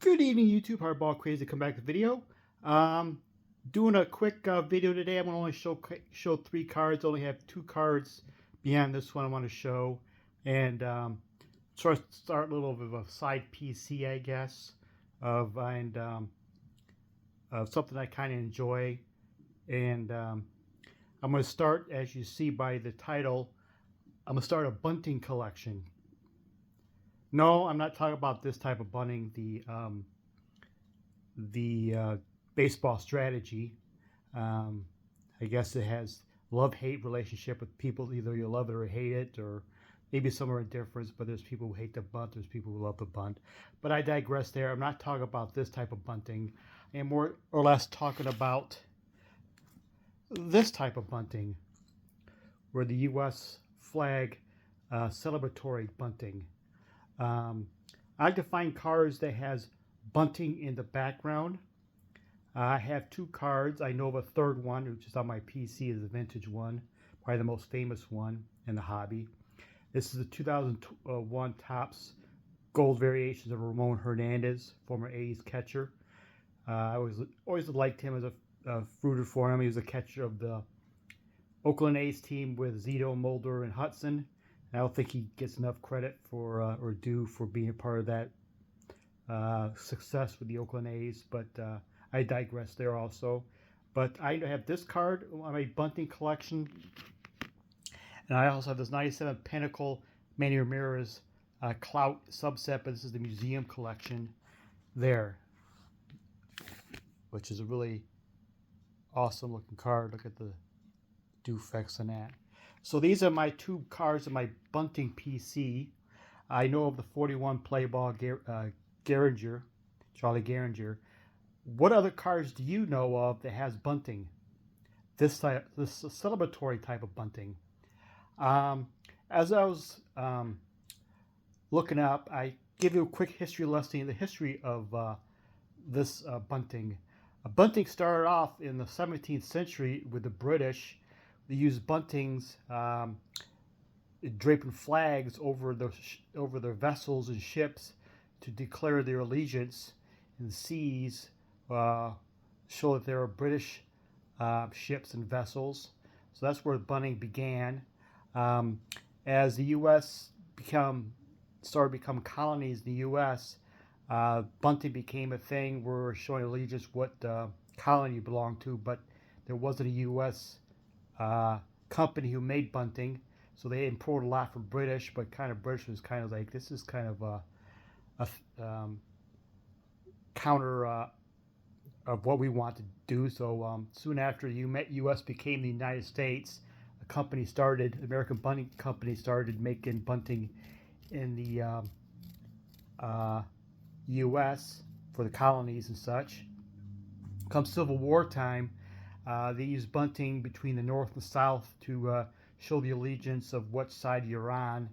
Good evening, YouTube. Hardball Crazy. Come back to the video. Doing a quick video today. I'm going to only show 3 cards. Only have 2 cards beyond this one I want to show, and sort of start a little bit of a side PC, I guess, of something I kind of enjoy. And I'm going to start, as you see by the title, I'm going to start a bunting collection. No, I'm not talking about this type of bunting, the baseball strategy. I guess it has love-hate relationship with people. Either you love it or hate it, or maybe some are indifferent, but there's people who hate the bunt, there's people who love the bunt. But I digress there. I'm not talking about this type of bunting. I am more or less talking about this type of bunting, where the U.S. flag celebratory bunting. I like to find cards that has bunting in the background. I have 2 cards. I know of a third one, which is on my PC, is a vintage one, probably the most famous one in the hobby. This is the 2001 Topps Gold Variations of Ramon Hernandez, former A's catcher. I always liked him as a rooted for him. He was a catcher of the Oakland A's team with Zito, Mulder, and Hudson. I don't think he gets enough credit for or due for being a part of that success with the Oakland A's, but I digress there also. But I have this card on my bunting collection, and I also have this 97 Pinnacle Manny Ramirez Clout subset, but this is the museum collection there, which is a really awesome looking card. Look at the defects on that. So these are my 2 cards in my bunting PC. I know of the 41 play ball Gehringer, Charlie Gehringer. What other cards do you know of that has bunting? This celebratory type of bunting. As I was looking up, I give you a quick history lesson in the history of this bunting. Bunting started off in the 17th century with the British. They used buntings, draping flags over their vessels and ships to declare their allegiance in the seas, show that they were British ships and vessels. So that's where bunting began. As the U.S. started to become colonies in the U.S., bunting became a thing where we're showing allegiance what colony you belonged to, but there wasn't a U.S. Company who made bunting, so they imported a lot from British, but kind of British was kind of like, this is kind of a counter of what we want to do. So soon after the U.S. became the United States, the American Bunting Company started making bunting in the U.S. for the colonies and such. Come Civil War time, they used bunting between the North and South to show the allegiance of what side you're on.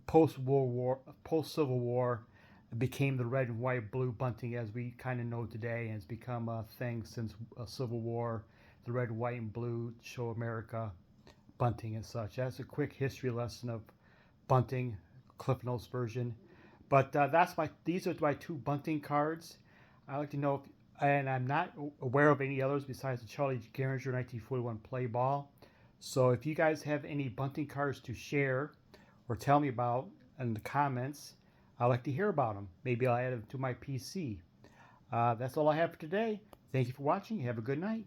Post-Civil War, it became the red and white blue bunting as we kind of know today, and it's become a thing since Civil War. The red, white, and blue show America bunting and such. That's a quick history lesson of bunting, Cliff Notes version. But these are my 2 bunting cards. I'd like to know if, and I'm not aware of any others besides the Charlie Gehringer 1941 play ball. So if you guys have any bunting cards to share or tell me about in the comments, I'd like to hear about them. Maybe I'll add them to my PC. That's all I have for today. Thank you for watching. Have a good night.